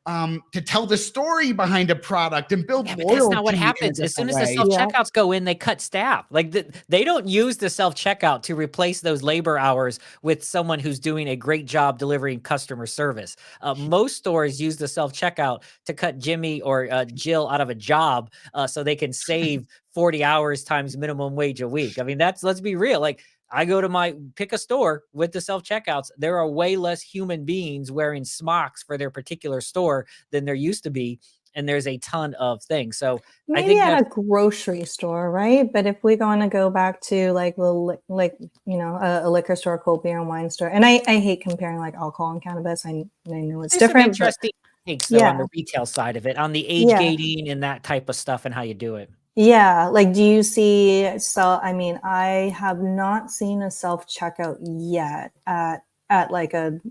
Speaker 2: To tell the story behind a product and build loyalty.
Speaker 1: That's not what happens. As soon as the self-checkouts go in, they cut staff. Like they don't use the self-checkout to replace those labor hours with someone who's doing a great job delivering customer service. Most stores use the self-checkout to cut Jimmy or Jill out of a job so they can save 40 hours times minimum wage a week. I mean, let's be real. Like, I go to pick a store with the self-checkouts. There are way less human beings wearing smocks for their particular store than there used to be. And there's a ton of things. So
Speaker 3: maybe
Speaker 1: I think
Speaker 3: at a grocery store, right? But if we're going to go back to a liquor store, cold beer and wine store, and I hate comparing like alcohol and cannabis. I know it's different.
Speaker 1: Interesting takes though on the retail side of it, on the age gating and that type of stuff and how you do it.
Speaker 3: Yeah. Like, do you see, I have not seen a self-checkout yet at like a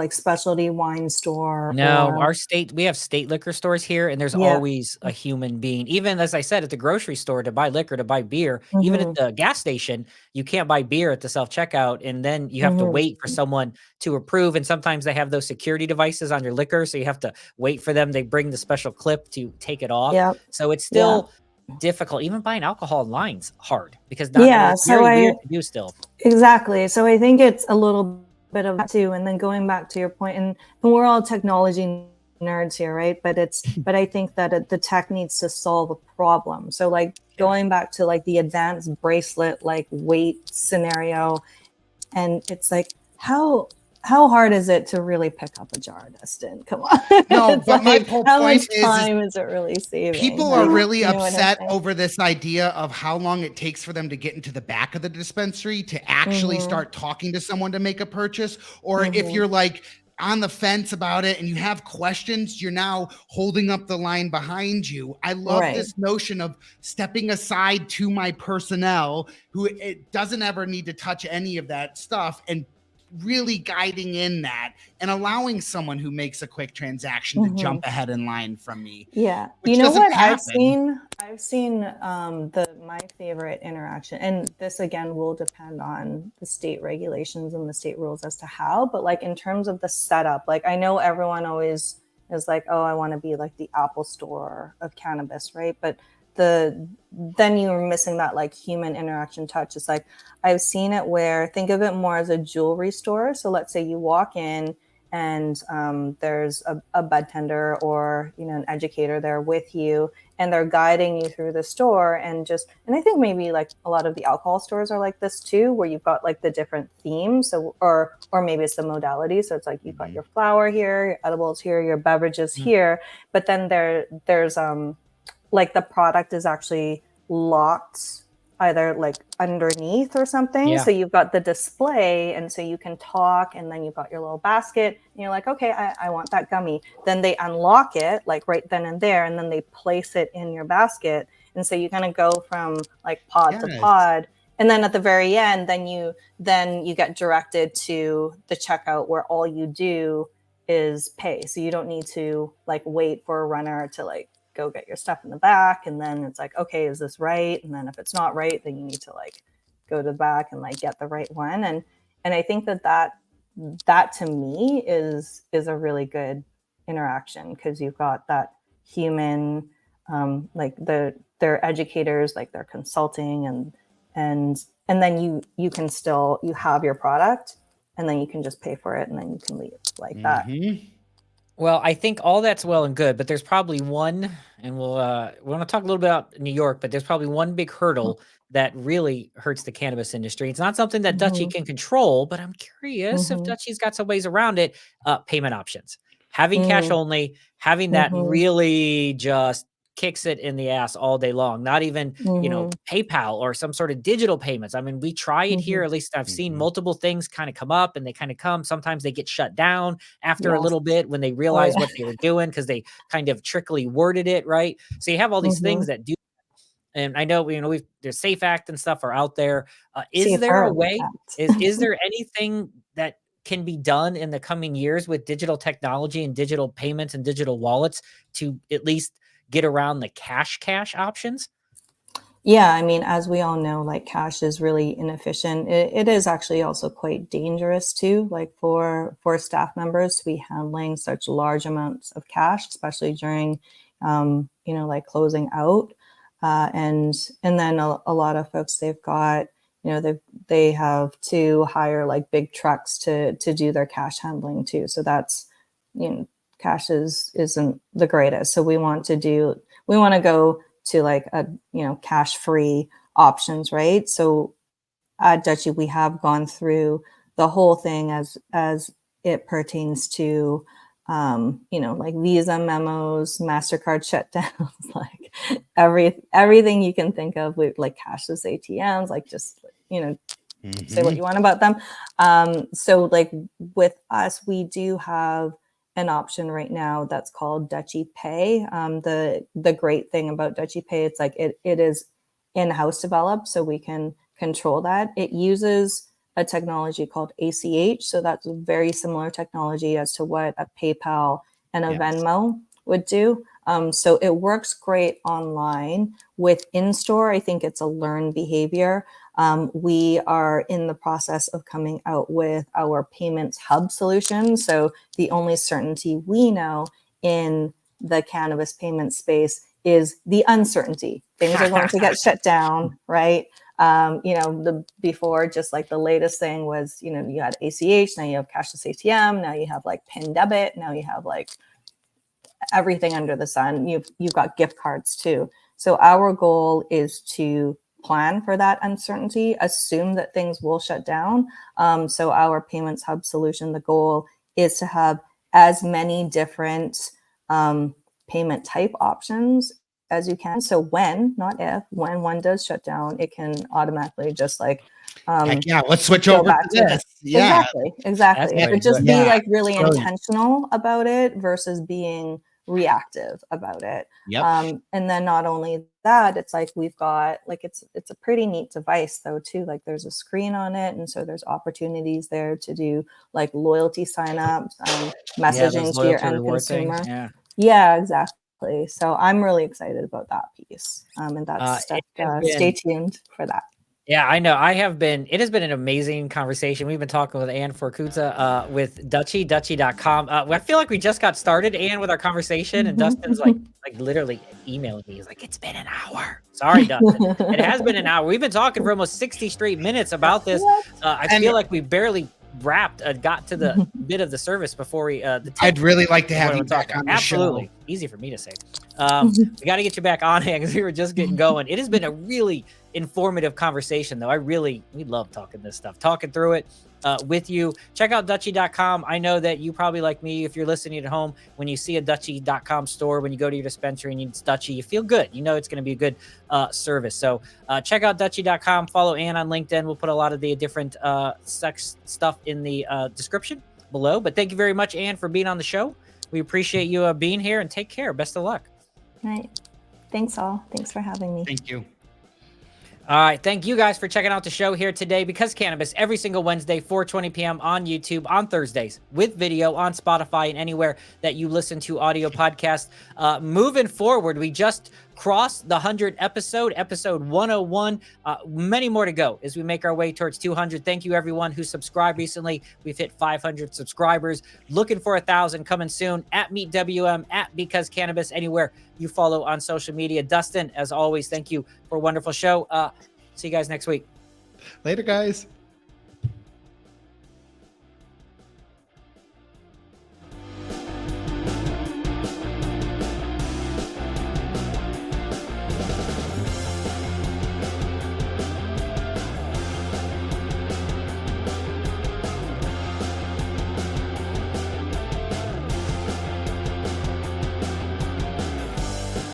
Speaker 3: specialty wine store.
Speaker 1: No, we have state liquor stores here, and there's always a human being. Even as I said, at the grocery store to buy liquor, to buy beer, even at the gas station, you can't buy beer at the self-checkout, and then you have to wait for someone to approve. And sometimes they have those security devices on your liquor, so you have to wait for them. They bring the special clip to take it off. Yep. So it's still difficult. Even buying alcohol online's hard because it's very weird to do still.
Speaker 3: Exactly. So I think it's a little bit of that too. And then going back to your point, and we're all technology nerds here, right? But I think that the tech needs to solve a problem. So like going back to like the advanced bracelet, like weight scenario, and it's like, how hard is it to really pick up a jar, Dustin? Come on.
Speaker 2: No,
Speaker 3: It's
Speaker 2: but my
Speaker 3: like,
Speaker 2: whole
Speaker 3: how
Speaker 2: point
Speaker 3: much
Speaker 2: is
Speaker 3: time is it really saving?
Speaker 2: people
Speaker 3: Like,
Speaker 2: are really
Speaker 3: you know what I'm
Speaker 2: upset
Speaker 3: saying?
Speaker 2: over this idea of how long it takes for them to get into the back of the dispensary to actually start talking to someone to make a purchase. Or if you're like on the fence about it and you have questions, you're now holding up the line behind you. I love
Speaker 3: Right.
Speaker 2: this notion of stepping aside to my personnel who it doesn't ever need to touch any of that stuff and really guiding in that and allowing someone who makes a quick transaction to jump ahead in line from me.
Speaker 3: Yeah.
Speaker 2: Which
Speaker 3: You know
Speaker 2: doesn't
Speaker 3: what
Speaker 2: happen.
Speaker 3: I've seen my favorite interaction, and this again will depend on the state regulations and the state rules as to how, but like in terms of the setup, like I know everyone always is like, oh, I want to be like the Apple store of cannabis, right? But then you're missing that like human interaction touch. It's like I've seen it where, think of it more as a jewelry store. So let's say you walk in and there's a bud tender or an educator there with you, and they're guiding you through the store. And I think maybe like a lot of the alcohol stores are like this too, where you've got like the different themes. So or maybe it's the modality. So it's like you've got your flower here, your edibles here, your beverages here, but then there's like the product is actually locked either like underneath or something.
Speaker 1: Yeah.
Speaker 3: So you've got the display, and so you can talk, and then you've got your little basket, and you're like, okay, I want that gummy. Then they unlock it like right then and there, and then they place it in your basket. And so you kind of go from like pod to pod. And then at the very end, then you get directed to the checkout where all you do is pay. So you don't need to like wait for a runner to like go get your stuff in the back. And then it's like, okay, is this right? And then if it's not right, then you need to like go to the back and like get the right one. And I think that to me is a really good interaction, because you've got that human, like they're educators, like they're consulting, and then you can still, you have your product, and then you can just pay for it, and then you can leave like that.
Speaker 1: Well, I think all that's well and good, but there's probably one, and we want to talk a little bit about New York, but there's probably one big hurdle that really hurts the cannabis industry. It's not something that Dutchie can control, but I'm curious if Dutchie's got some ways around it. Payment options, having cash only, having that really just kicks it in the ass all day long. Not even, PayPal or some sort of digital payments. I mean, we try it here. At least I've seen multiple things kind of come up, and they kind of come. Sometimes they get shut down after a little bit when they realize what they were doing, because they kind of trickily worded it, right? So you have all these things that do. And I know, there's Safe Act and stuff are out there. Is there a way? Is there anything that can be done in the coming years with digital technology and digital payments and digital wallets to at least get around the cash options?
Speaker 3: Yeah, I mean, as we all know, like cash is really inefficient. It is actually also quite dangerous too, like for staff members to be handling such large amounts of cash, especially during, like closing out. And then a lot of folks, they've got, they have to hire like big trucks to do their cash handling too. So that's, cash isn't the greatest. So we want to go to like a cash free options, right? So at Dutchy, we have gone through the whole thing as it pertains to like Visa memos, MasterCard shutdowns, like everything you can think of with like cashless ATMs, like just say what you want about them. So like with us, we do have an option right now that's called Dutchy Pay. The great thing about Dutchy Pay, it's like it is in-house developed, so we can control that. It uses a technology called ACH, so that's a very similar technology as to what a PayPal and a Venmo would do. So it works great online. With in-store, I think it's a learned behavior. We are in the process of coming out with our payments hub solution. So the only certainty we know in the cannabis payment space is the uncertainty. Things are going to get shut down, right? Before, just like the latest thing was, you had ACH, now you have cashless ATM, now you have like PIN debit, now you have like everything under the sun. You've got gift cards too. So our goal is to plan for that uncertainty, assume that things will shut down. So our payments hub solution, the goal is to have as many different payment type options as you can. So when, not if, when one does shut down, it can automatically just like
Speaker 2: heck yeah, let's switch
Speaker 3: go
Speaker 2: over
Speaker 3: back
Speaker 2: to this. Yeah.
Speaker 3: Exactly.
Speaker 1: That's
Speaker 3: But just
Speaker 2: good.
Speaker 3: be
Speaker 2: Yeah.
Speaker 3: like really
Speaker 2: Brilliant.
Speaker 3: intentional about it versus being reactive about it.
Speaker 2: Yep.
Speaker 3: And then not only that, it's like we've got like it's a pretty neat device though too. Like there's a screen on it, and so there's opportunities there to do like loyalty signups, messaging
Speaker 1: those
Speaker 3: to your
Speaker 1: loyalty
Speaker 3: end
Speaker 1: reward things,
Speaker 3: consumer. Yeah, exactly. So I'm really excited about that piece, and that's stuff. Stay tuned for that.
Speaker 1: Yeah, I know. It has been an amazing conversation. We've been talking with Anne Forkutza with Dutchy, Dutchy.com. I feel like we just got started, Anne, with our conversation, and Dustin's like literally emailing me. He's like, it's been an hour. Sorry, Dustin. It has been an hour. We've been talking for almost 60 straight minutes about this. I feel like we barely got to the bit of the service before we
Speaker 2: I'd really like to have you back on the
Speaker 1: Absolutely.
Speaker 2: show.
Speaker 1: Easy for me to say. We got to get you back on here because we were just getting going. It has been a really informative conversation though. We love talking this stuff, talking through it with you. Check out Dutchy.com. I know that you probably, like me, if you're listening at home, when you see a Dutchy.com store, when you go to your dispensary and it's Dutchy, you feel good. You know it's going to be a good service. So check out Dutchy.com. Follow Anne on LinkedIn. We'll put a lot of the different sex stuff in the description below. But thank you very much, Anne, for being on the show. We appreciate you being here, and take care. Best of luck.
Speaker 3: Right. Thanks all. Thanks for having me.
Speaker 2: Thank you.
Speaker 1: All right. Thank you guys for checking out the show here today. Because Cannabis, every single Wednesday, 4:20 p.m. on YouTube, on Thursdays, with video on Spotify and anywhere that you listen to audio podcasts. Moving forward, we just crossed the 100 episode 101. Many more to go as we make our way towards 200. Thank you, everyone who subscribed recently. We've hit 500 subscribers. Looking for 1,000 coming soon at MeetWM, at Because Cannabis, anywhere you follow on social media. Dustin, as always, thank you for a wonderful show. See you guys next week.
Speaker 2: Later, guys.